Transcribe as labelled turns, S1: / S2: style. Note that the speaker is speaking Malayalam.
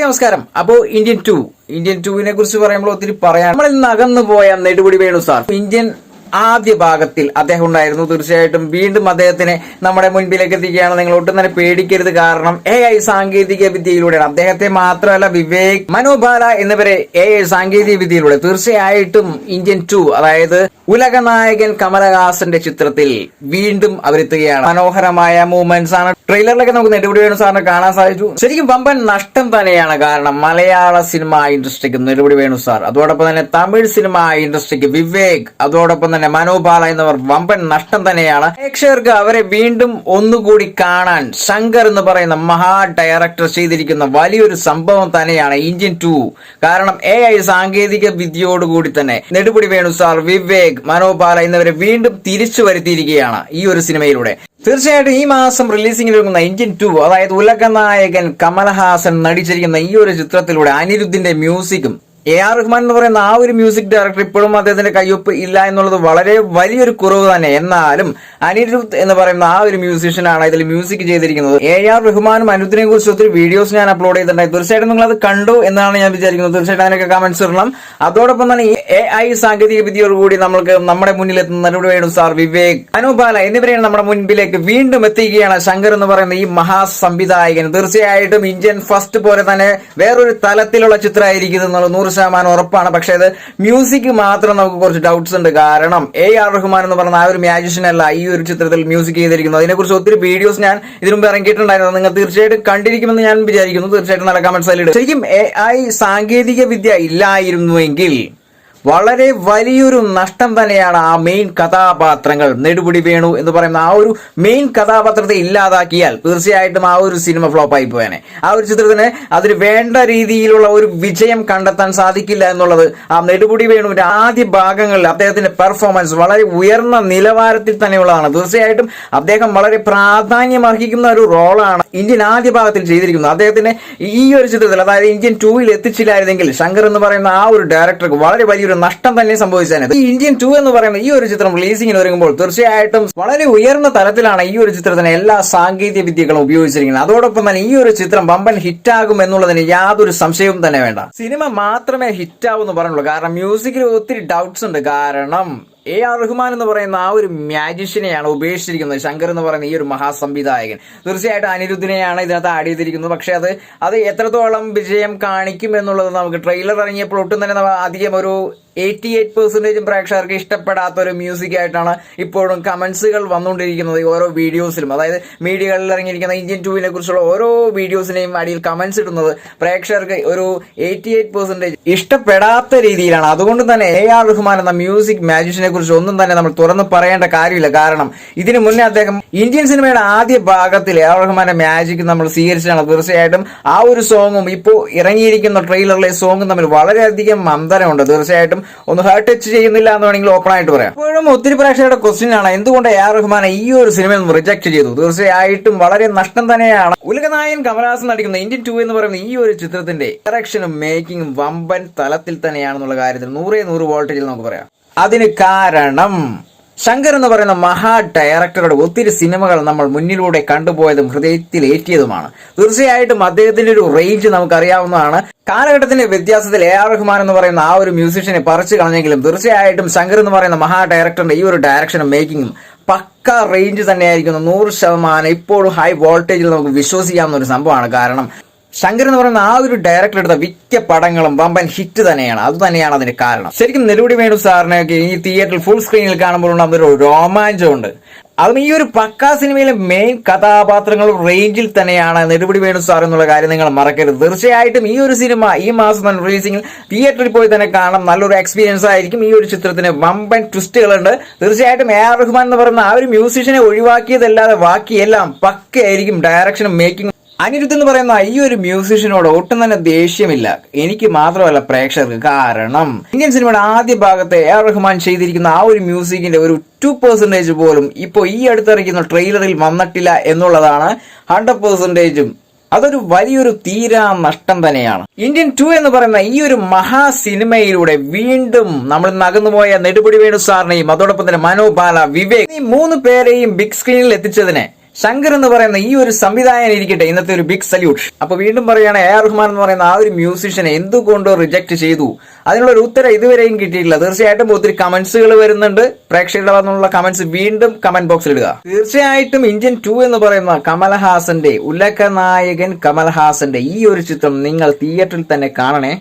S1: നമസ്കാരം. അപ്പോ ഇന്ത്യൻ ടൂവിനെ കുറിച്ച് പറയുമ്പോൾ ഒത്തിരി പറയാം. നമ്മളിൽ നിന്ന് അകന്നു പോയ നെടുമുടി വേണു സാർ ഇന്ത്യൻ ആദ്യ ഭാഗത്തിൽ അദ്ദേഹം ഉണ്ടായിരുന്നു. തീർച്ചയായിട്ടും വീണ്ടും അദ്ദേഹത്തിനെ നമ്മുടെ മുൻപിലേക്ക് എത്തിക്കുകയാണ്. നിങ്ങൾ ഒട്ടും തന്നെ പേടിക്കരുത്. കാരണം AI സാങ്കേതിക വിദ്യയിലൂടെയാണ്. അദ്ദേഹത്തെ മാത്രമല്ല വിവേക്, മനോബാല എന്നിവരെ AI സാങ്കേതിക വിദ്യയിലൂടെ തീർച്ചയായിട്ടും ഇന്ത്യൻ 2 അതായത് ഉലകനായകൻ കമലഹാസന്റെ ചിത്രത്തിൽ വീണ്ടും അവരെത്തുകയാണ്. മനോഹരമായ മൂവ്മെന്റ്സ് ആണ്. ട്രെയിലറിലൊക്കെ നമുക്ക് നെടുമുടി വേണു സാറിനെ കാണാൻ സാധിച്ചു. ശരിക്കും വമ്പൻ നഷ്ടം തന്നെയാണ്. കാരണം മലയാള സിനിമ ഇൻഡസ്ട്രിക്ക് നെടുമുടി വേണു സാർ, അതോടൊപ്പം തന്നെ തമിഴ് സിനിമ ഇൻഡസ്ട്രിക്ക് വിവേക്, അതോടൊപ്പം തന്നെ മനോബാല എന്നിവർ വമ്പൻ നഷ്ടം തന്നെയാണ്. പ്രേക്ഷകർക്ക് അവരെ വീണ്ടും ഒന്നുകൂടി കാണാൻ ശങ്കർ എന്ന് പറയുന്ന മഹാ ഡയറക്ടർ ചെയ്തിരിക്കുന്ന വലിയൊരു സംഭവം തന്നെയാണ് ഇന്ത്യൻ 2. കാരണം AI സാങ്കേതിക വിദ്യയോടുകൂടി തന്നെ നെടുമുടി വേണു സാർ, വിവേക്, മനോബാല എന്നിവരെ വീണ്ടും തിരിച്ചു വരുത്തിയിരിക്കുകയാണ് ഈ ഒരു സിനിമയിലൂടെ. തീർച്ചയായിട്ടും ഈ മാസം റിലീസിംഗിൽ ഒരുങ്ങുന്ന ഇന്ത്യൻ 2 അതായത് ഉലകനായകൻ കമലഹാസൻ നടിച്ചിരിക്കുന്ന ഈ ഒരു ചിത്രത്തിലൂടെ അനിരുദ്ധിന്റെ മ്യൂസിക്കും AR റഹ്മാൻ എന്ന് പറയുന്ന ആ ഒരു മ്യൂസിക് ഡയറക്ടർ ഇപ്പോഴും അദ്ദേഹത്തിന്റെ കയ്യൊപ്പ് ഇല്ല എന്നുള്ളത് വളരെ വലിയൊരു കുറവ് തന്നെ. എന്നാലും അനിരുദ്ധ് എന്ന് പറയുന്ന ആ ഒരു മ്യൂസീഷ്യനാണ് ഇതിൽ മ്യൂസിക് ചെയ്തിരിക്കുന്നത്. AR റഹ്മാനും അനിരുദ്ധിനെ കുറിച്ച് ഒത്തിരി വീഡിയോസ് ഞാൻ അപ്ലോഡ് ചെയ്തിട്ടുണ്ടായി. തീർച്ചയായിട്ടും നിങ്ങൾ അത് കണ്ടു എന്നാണ് ഞാൻ വിചാരിക്കുന്നത്. തീർച്ചയായിട്ടും അതിനൊക്കെ കമന്റ്സ് ഇടണം. അതോടൊപ്പം തന്നെ AI സാങ്കേതിക വിദ്യയോടുകൂടി നമ്മൾക്ക് നമ്മുടെ മുന്നിലെത്തുന്ന നെടുമുടി വേണു സാർ, വിവേക്, അനുബാല എന്നിവരെയാണ് നമ്മുടെ മുൻപിലേക്ക് വീണ്ടും എത്തിക്കുകയാണ് ശങ്കർ എന്ന് പറയുന്ന ഈ മഹാസംവിധായകൻ. തീർച്ചയായിട്ടും ഇന്ത്യൻ ഫസ്റ്റ് പോലെ തന്നെ വേറൊരു തലത്തിലുള്ള ചിത്രമായിരിക്കും എന്നുള്ളത് 100% ഉറപ്പാണ്. പക്ഷേ അത് മ്യൂസിക് മാത്രം നമുക്ക് കുറച്ച് ഡൗട്ട്സ് ഉണ്ട്. കാരണം AR റഹ്മാൻ എന്ന് പറയുന്ന ആ ഒരു മ്യാജിഷ്യൻ അല്ല ഈ ഒരു ചിത്രത്തിൽ മ്യൂസിക് ചെയ്തിരിക്കുന്നത്. അതിനെക്കുറിച്ച് ഒത്തിരി വീഡിയോസ് ഞാൻ ഇതിനു മുമ്പ് ഇറങ്ങിയിട്ടുണ്ടായിരുന്നു. നിങ്ങൾ തീർച്ചയായിട്ടും കണ്ടിരിക്കുമെന്ന് ഞാൻ വിചാരിക്കുന്നു. തീർച്ചയായിട്ടും നല്ല കമന്റ്സ് അതിലിടും. ശരിക്കും AI സാങ്കേതിക വിദ്യ ഇല്ലായിരുന്നുവെങ്കിൽ വളരെ വലിയൊരു നഷ്ടം തന്നെയാണ്. ആ മെയിൻ കഥാപാത്രങ്ങൾ നെടുമുടി വേണു എന്ന് പറയുന്ന ആ ഒരു മെയിൻ കഥാപാത്രത്തെ ഇല്ലാതാക്കിയാൽ തീർച്ചയായിട്ടും ആ ഒരു സിനിമ ഫ്ലോപ്പ് ആയി പോയാനെ. ആ ഒരു ചിത്രത്തിന് അതിന് വേണ്ട രീതിയിലുള്ള ഒരു വിജയം കണ്ടെത്താൻ സാധിക്കില്ല എന്നുള്ളത് ആ നെടുമുടി വേണുവിന്റെ ആദ്യ ഭാഗങ്ങളിൽ അദ്ദേഹത്തിന്റെ പെർഫോമൻസ് വളരെ ഉയർന്ന നിലവാരത്തിൽ തന്നെയുള്ളതാണ്. തീർച്ചയായിട്ടും അദ്ദേഹം വളരെ പ്രാധാന്യം അർഹിക്കുന്ന ഒരു റോളാണ് ഇന്ത്യൻ ആദ്യ ഭാഗത്തിൽ ചെയ്തിരിക്കുന്നത്. അദ്ദേഹത്തിന് ഈ ഒരു ചിത്രത്തിൽ അതായത് ഇന്ത്യൻ 2 എത്തിച്ചില്ലായിരുന്നെങ്കിൽ ശങ്കർ എന്ന് പറയുന്ന ആ ഒരു ഡയറക്ടർക്ക് വളരെ വലിയൊരു നഷ്ടം തന്നെ സംഭവിച്ചത്. ഈ ഇന്ത്യൻ 2 എന്ന് പറയുന്ന ഈ ഒരു ചിത്രം റിലീസിംഗിന് ഒരുങ്ങുമ്പോൾ തീർച്ചയായിട്ടും വളരെ ഉയർന്ന തലത്തിലാണ് ഈ ഒരു ചിത്രത്തിന് എല്ലാ സാങ്കേതിക വിദ്യകളും ഉപയോഗിച്ചിരിക്കുന്നത്. അതോടൊപ്പം തന്നെ ഈ ഒരു ചിത്രം വമ്പൻ ഹിറ്റാകും എന്നുള്ളതിന് യാതൊരു സംശയവും തന്നെ വേണ്ട. സിനിമ മാത്രമേ ഹിറ്റാവൂ എന്ന് പറയുള്ളൂ. കാരണം മ്യൂസിക്കിൽ ഒത്തിരി ഡൗട്ട്സ് ഉണ്ട്. കാരണം AR റഹ്മാൻ എന്ന് പറയുന്ന ആ ഒരു മ്യാജിഷ്യനെയാണ് ഉപേക്ഷിച്ചിരിക്കുന്നത് ശങ്കർ എന്ന് പറയുന്ന ഈ ഒരു മഹാസംവിധായകൻ. തീർച്ചയായിട്ടും അനിരുദ്ധിനെയാണ് ഇതിനകത്ത് ആഡ് ചെയ്തിരിക്കുന്നത്. പക്ഷെ അത് എത്രത്തോളം വിജയം കാണിക്കും എന്നുള്ളത് നമുക്ക് ട്രെയിലർ ഇറങ്ങിയപ്പോൾ ഒട്ടും തന്നെ അധികം ഒരു 88% പ്രേക്ഷകർക്ക് ഇഷ്ടപ്പെടാത്ത ഒരു മ്യൂസിക് ആയിട്ടാണ് ഇപ്പോഴും കമന്റ്സുകൾ വന്നുകൊണ്ടിരിക്കുന്നത് ഓരോ വീഡിയോസിലും. അതായത് മീഡിയകളിൽ ഇറങ്ങിയിരിക്കുന്ന ഇന്ത്യൻ 2 കുറിച്ചുള്ള ഓരോ വീഡിയോസിനെയും അടിയിൽ കമന്റ്സ് ഇടുന്നത് പ്രേക്ഷകർക്ക് ഒരു 88% ഇഷ്ടപ്പെടാത്ത രീതിയിലാണ്. അതുകൊണ്ട് തന്നെ AR റഹ്മാൻ എന്ന മ്യൂസിക് മാജിഷ്യനെ കുറിച്ച് ഒന്നും തന്നെ നമ്മൾ തുറന്ന് പറയേണ്ട കാര്യമില്ല. കാരണം ഇതിനു മുന്നേ അദ്ദേഹം ഇന്ത്യൻ സിനിമയുടെ ആദ്യ ഭാഗത്തിൽ AR റഹ്മാന്റെ മാജിക് നമ്മൾ സ്വീകരിച്ചാണ്. തീർച്ചയായിട്ടും ആ ഒരു സോങ്ങും ഇപ്പോൾ ഇറങ്ങിയിരിക്കുന്ന ട്രെയിലറിലെ സോങ്ങും തമ്മിൽ വളരെയധികം അന്തരമുണ്ട്. തീർച്ചയായിട്ടും ഒന്ന് ഹേർട്ട് ടച്ച് ചെയ്യുന്നില്ല എന്ന് വേണമെങ്കിൽ ഓപ്പൺ ആയിട്ട് പറയാം. ഇപ്പോഴും ഒത്തിരി പ്രേക്ഷകരുടെ ക്വസ്റ്റ്യൻ ആണ് എന്തുകൊണ്ട് AR റഹ്മാനെ ഈ ഒരു സിനിമയിൽ നിന്ന് റിജക്ട് ചെയ്തു. തീർച്ചയായിട്ടും വളരെ നഷ്ടം തന്നെയാണ്. ഉലകനായകൻ കമലഹാസൻ നടിക്കുന്ന ഇന്ത്യൻ 2 എന്ന് പറയുന്ന ഈ ഒരു ചിത്രത്തിന്റെ ഡയറക്ഷനും മേക്കിങ്ങും വമ്പൻ തലത്തിൽ തന്നെയാണെന്നുള്ള കാര്യത്തിൽ 100 വോൾട്ടേജിൽ നമുക്ക് പറയാം. അതിന് കാരണം ശങ്കർ എന്ന് പറയുന്ന മഹാ ഡയറക്ടറുടെ ഒത്തിരി സിനിമകൾ നമ്മൾ മുന്നിലൂടെ കണ്ടുപോയതും ഹൃദയത്തിൽ ഏറ്റിയതുമാണ്. തീർച്ചയായിട്ടും അദ്ദേഹത്തിന്റെ ഒരു റേഞ്ച് നമുക്കറിയാവുന്നതാണ്. കാലഘട്ടത്തിന്റെ വ്യത്യാസത്തിൽ AR റഹ്മാൻ എന്ന് പറയുന്ന ആ ഒരു മ്യൂസീഷ്യനെ പറിച്ചു കളഞ്ഞെങ്കിലും തീർച്ചയായിട്ടും ശങ്കർ എന്ന് പറയുന്ന മഹാ ഡയറക്ടറിന്റെ ഈ ഒരു ഡയറക്ഷനും മേക്കിങ്ങും പക്ക റേഞ്ച് തന്നെയായിരിക്കുന്നു. 100% ഇപ്പോഴും ഹൈ വോൾട്ടേജിൽ നമുക്ക് വിശ്വസിക്കാവുന്ന ഒരു സംഭവമാണ്. കാരണം ശങ്കർ എന്ന് പറയുന്ന ആ ഒരു ഡയറക്ടർ എടുത്ത മിക്ക പടങ്ങളും വമ്പൻ ഹിറ്റ് തന്നെയാണ്. അത് തന്നെയാണ് അതിന്റെ കാരണം. ശരിക്കും നെടുമുടി വേണു സാറിനെയൊക്കെ ഈ തിയേറ്ററിൽ ഫുൾ സ്ക്രീനിൽ കാണുമ്പോൾ ഉണ്ടാകുന്ന ഒരു രോമാഞ്ചമുണ്ട്. അതും ഈ ഒരു പക്കാ സിനിമയിലെ മെയിൻ കഥാപാത്രങ്ങളും റേഞ്ചിൽ തന്നെയാണ് നെടുമുടി വേണു സാർ എന്നുള്ള കാര്യം നിങ്ങൾ മറക്കരുത്. തീർച്ചയായിട്ടും ഈ ഒരു സിനിമ ഈ മാസം തന്നെ റിലീസിംഗിൽ തിയേറ്ററിൽ പോയി തന്നെ കാണാം. നല്ലൊരു എക്സ്പീരിയൻസ് ആയിരിക്കും. ഈ ഒരു ചിത്രത്തിന് വമ്പൻ ട്വിസ്റ്റുകളുണ്ട്. തീർച്ചയായിട്ടും AR റഹ്മാൻ എന്ന് പറയുന്ന ആ ഒരു മ്യൂസീഷ്യനെ ഒഴിവാക്കിയതല്ലാതെ ബാക്കിയെല്ലാം പക്കയായിരിക്കും. ഡയറക്ഷനും മേക്കിംഗ് അനിരുദ്ധ് എന്ന് പറയുന്ന ഈ ഒരു മ്യൂസീഷ്യനോട് ഒട്ടും തന്നെ ദേഷ്യമില്ല, എനിക്ക് മാത്രമല്ല പ്രേക്ഷകർക്ക്. കാരണം ഇന്ത്യൻ സിനിമയുടെ ആദ്യ ഭാഗത്തെ AR റഹ്മാൻ ചെയ്തിരിക്കുന്ന ആ ഒരു മ്യൂസിക്കിന്റെ ഒരു 2% പോലും ഇപ്പോൾ ഈ അടുത്തിറങ്ങിയ ട്രെയിലറിൽ വന്നിട്ടില്ല എന്നുള്ളതാണ് 100%. അതൊരു വലിയൊരു തീരാ നഷ്ടം തന്നെയാണ്. ഇന്ത്യൻ 2 എന്ന് പറയുന്ന ഈ ഒരു മഹാ സിനിമയിലൂടെ വീണ്ടും നമ്മൾ നകന്നുപോയ നെടുമുടി വേണു സാറിനെയും അതോടൊപ്പം തന്നെ മനോബാല, വിവേക് ഈ 3 പേരെയും ബിഗ് സ്ക്രീനിൽ എത്തിച്ചതിനെ ശങ്കർ എന്ന് പറയുന്ന ഈ ഒരു സംവിധായകൻ ഇരിക്കട്ടെ ഇന്നത്തെ ഒരു ബിഗ് സല്യൂട്ട്. അപ്പൊ വീണ്ടും പറയുകയാണ് എ ആർ റഹ്മാൻ എന്ന് പറയുന്ന ആ ഒരു മ്യൂസിഷ്യനെ എന്തുകൊണ്ട് റിജക്ട് ചെയ്തു, അതിനുള്ള ഒരു ഉത്തരം ഇതുവരെയും കിട്ടിയിട്ടില്ല. തീർച്ചയായിട്ടും ഒത്തിരി കമന്റ്സുകൾ വരുന്നുണ്ട്. പ്രേക്ഷകരുടെ വന്നുള്ള കമന്റ്സ് വീണ്ടും കമന്റ് ബോക്സിൽ ഇടുക. തീർച്ചയായിട്ടും ഇന്ത്യൻ 2 എന്ന് പറയുന്ന കമൽഹാസന്റെ ഉലക നായകൻ കമൽഹാസന്റെ ഈ ഒരു ചിത്രം നിങ്ങൾ തിയേറ്ററിൽ തന്നെ കാണണേ.